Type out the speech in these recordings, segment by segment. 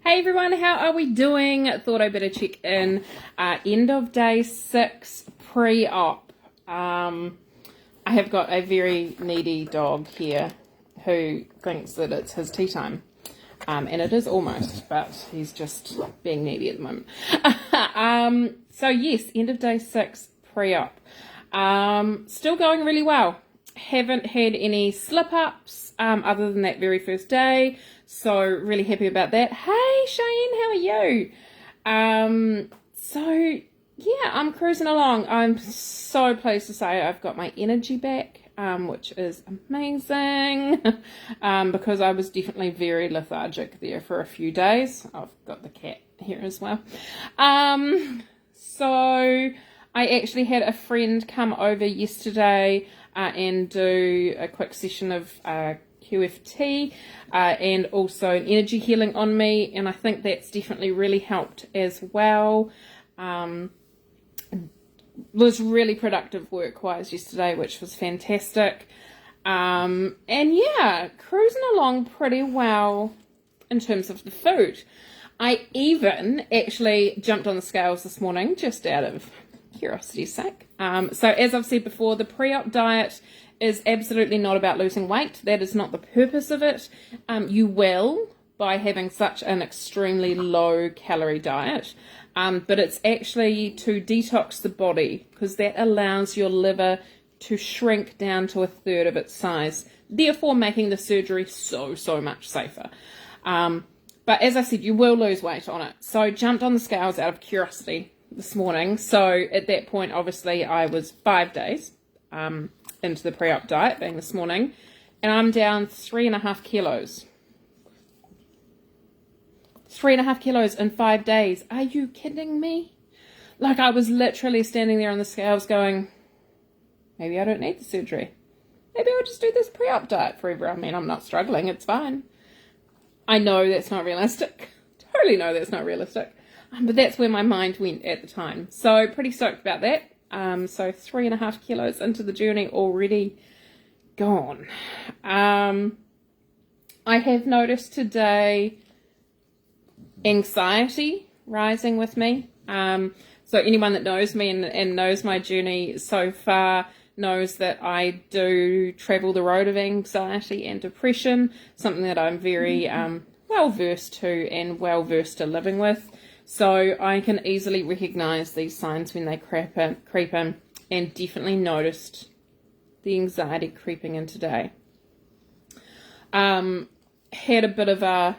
Hey everyone, how are we doing? Thought I better check in. End of day 6 pre-op. I have got a very needy dog here who thinks that it's his tea time. And it is almost, but he's just being needy at the moment. So yes, end of day 6 pre-op. Still going really well. Haven't had any slip-ups other than that very first day. So really happy about that. Hey Cheyenne, how are you? So yeah, I'm cruising along. I'm so pleased to say I've got my energy back, which is amazing. Because I was definitely very lethargic there for a few days. I've got the cat here as well. So I actually had a friend come over yesterday and do a quick session of QFT and also an energy healing on me, and I think that's definitely really helped as well. Was really productive work-wise yesterday, which was fantastic. And yeah, cruising along pretty well in terms of the food. I even actually jumped on the scales this morning just out of curiosity's sake. So as I've said before, the pre-op diet is absolutely not about losing weight. That is not the purpose of it. You will by having such an extremely low calorie diet, but it's actually to detox the body, because that allows your liver to shrink down to 1/3 of its size, therefore making the surgery so much safer. But as I said, you will lose weight on it. So jumped on the scales out of curiosity this morning. So at that point, obviously I was 5 days into the pre-op diet, being this morning, and I'm down 3.5 kilos. 3.5 kilos in 5 days. Are you kidding me? Like, I was literally standing there on the scales going, maybe I don't need the surgery. Maybe I'll just do this pre-op diet forever. I mean, I'm not struggling. It's fine. I know that's not realistic. Totally know that's not realistic. But that's where my mind went at the time. So pretty stoked about that. So 3.5 kilos into the journey already gone. I have noticed today anxiety rising with me. So anyone that knows me and knows my journey so far knows that I do travel the road of anxiety and depression, something that I'm very well versed to and well versed to living with. So I can easily recognise these signs when they creep in, and definitely noticed the anxiety creeping in today. Had a bit of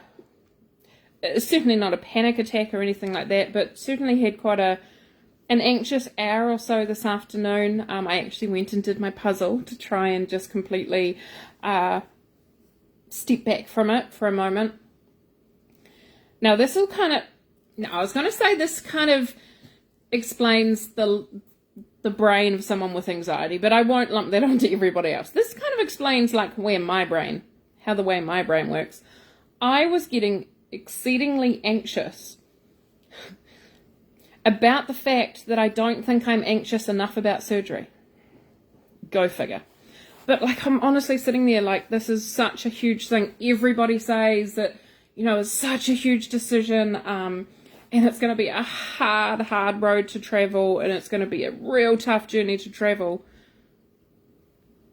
certainly not a panic attack or anything like that, but certainly had quite an anxious hour or so this afternoon. I actually went and did my puzzle to try and just completely step back from it for a moment. Now this will kind of, I was going to say this kind of explains the brain of someone with anxiety, but I won't lump that onto everybody else. This kind of explains how the way my brain works. I was getting exceedingly anxious about the fact that I don't think I'm anxious enough about surgery. Go figure. But I'm honestly sitting there this is such a huge thing. Everybody says that, it's such a huge decision, and it's going to be a hard road to travel, and it's going to be a real tough journey to travel.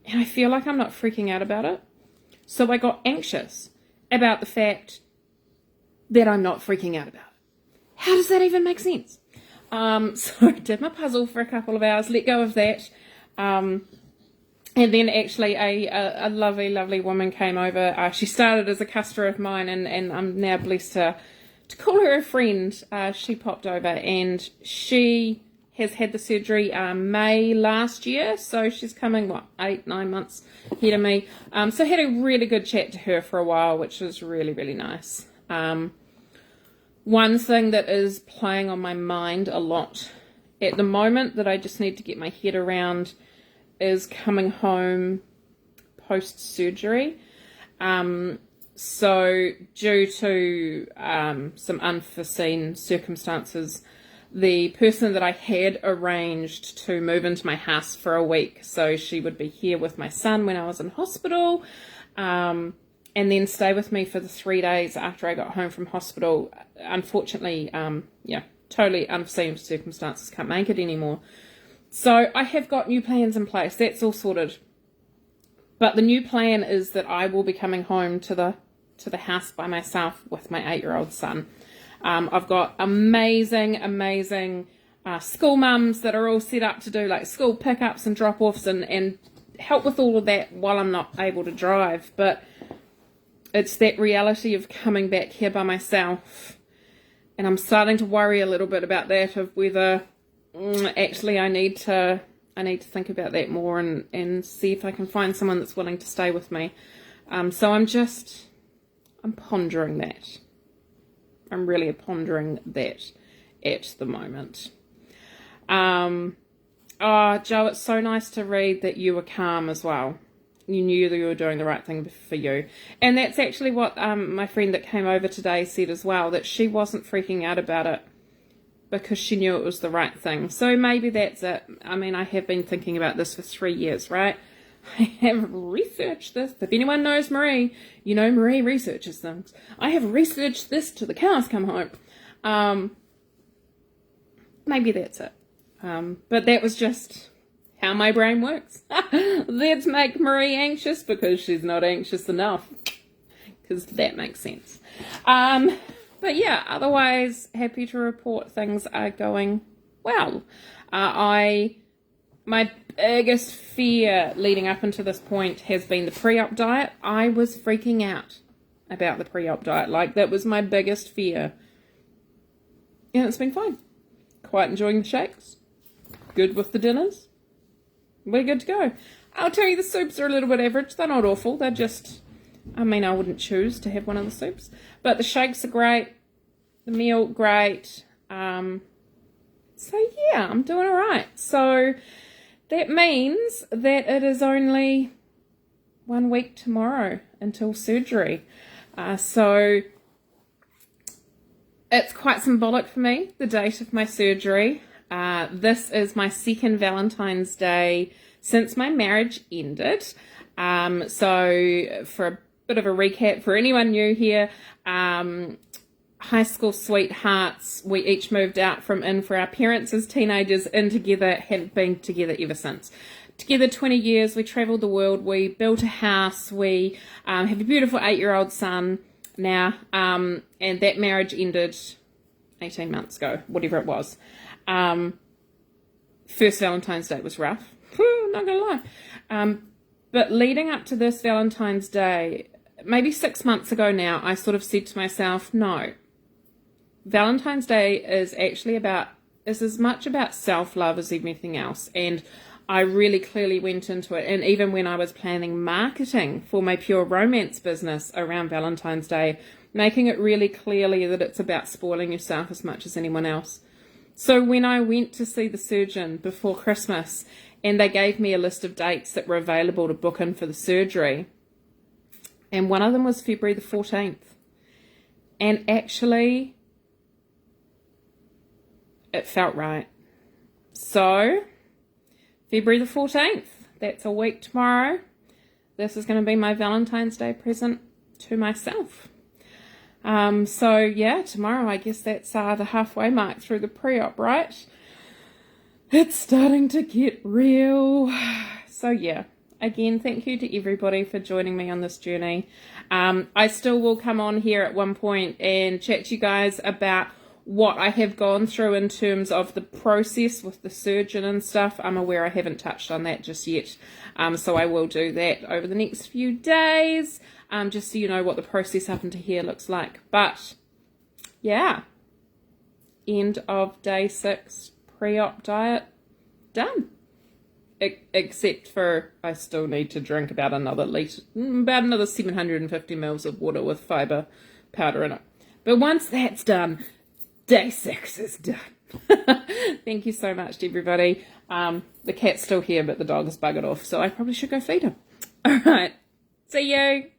And I feel like I'm not freaking out about it. So I got anxious about the fact that I'm not freaking out about it. How does that even make sense? So I did my puzzle for a couple of hours, let go of that. And then actually a lovely woman came over. She started as a customer of mine, and I'm now blessed to call her a friend. She popped over, and she has had the surgery May last year, so she's coming 8-9 months ahead of me. So I had a really good chat to her for a while, which was really nice. One thing that is playing on my mind a lot at the moment that I just need to get my head around is coming home post-surgery. So due to some unforeseen circumstances, the person that I had arranged to move into my house for a week, so she would be here with my son when I was in hospital, and then stay with me for the 3 days after I got home from hospital. Unfortunately, totally unforeseen circumstances, can't make it anymore. So I have got new plans in place. That's all sorted. But the new plan is that I will be coming home to the house by myself with my 8-year-old son. I've got amazing school mums that are all set up to do like school pickups and drop-offs and help with all of that while I'm not able to drive. But it's that reality of coming back here by myself, and I'm starting to worry a little bit about that, of whether actually I need to think about that more and see if I can find someone that's willing to stay with me. So I'm pondering that. I'm really pondering that at the moment. Oh, Joe, it's so nice to read that you were calm as well. You knew that you were doing the right thing for you. And that's actually what my friend that came over today said as well, that she wasn't freaking out about it because she knew it was the right thing. So maybe that's it. I mean, I have been thinking about this for 3 years, right? I have researched this. If anyone knows Marie, you know Marie researches things. I have researched this till the cows come home. Maybe that's it. But that was just how my brain works. Let's make Marie anxious because she's not anxious enough. Because that makes sense. But yeah, otherwise, happy to report things are going well. My biggest fear leading up into this point has been the pre-op diet. I was freaking out about the pre-op diet. Like, that was my biggest fear. And it's been fine. Quite enjoying the shakes. Good with the dinners. We're good to go. I'll tell you, the soups are a little bit average. They're not awful. They're just, I wouldn't choose to have one of the soups. But the shakes are great. The meal, great. So yeah, I'm doing all right. So that means that it is only 1 week tomorrow until surgery. So it's quite symbolic for me, the date of my surgery. This is my second Valentine's Day since my marriage ended. So for a bit of a recap for anyone new here, high school sweethearts, we each moved out from in for our parents as teenagers, in together, hadn't been together ever since. Together 20 years, we travelled the world, we built a house, we have a beautiful 8-year-old son now, and that marriage ended 18 months ago, whatever it was. First Valentine's Day was rough, not gonna lie. But leading up to this Valentine's Day, maybe 6 months ago now, I sort of said to myself, no, Valentine's Day is as much about self-love as anything else. And I really clearly went into it. And even when I was planning marketing for my pure romance business around Valentine's Day, making it really clearly that it's about spoiling yourself as much as anyone else. So when I went to see the surgeon before Christmas and they gave me a list of dates that were available to book in for the surgery, and one of them was February the 14th. And actually, it felt right. So, February the 14th, that's a week tomorrow. This is going to be my Valentine's Day present to myself. So yeah, tomorrow, I guess that's the halfway mark through the pre-op, right? It's starting to get real. So yeah, again, thank you to everybody for joining me on this journey. I still will come on here at one point and chat to you guys about what I have gone through in terms of the process with the surgeon and stuff. I'm aware I haven't touched on that just yet. So I will do that over the next few days. Just so you know what the process up into here looks like. But yeah, end of day 6 pre-op diet done. Except for I still need to drink about another 750 mils of water with fibre powder in it. But once that's done, day 6 is done. Thank you so much to everybody. The cat's still here, but the dog is buggered off, so I probably should go feed him. All right, see you.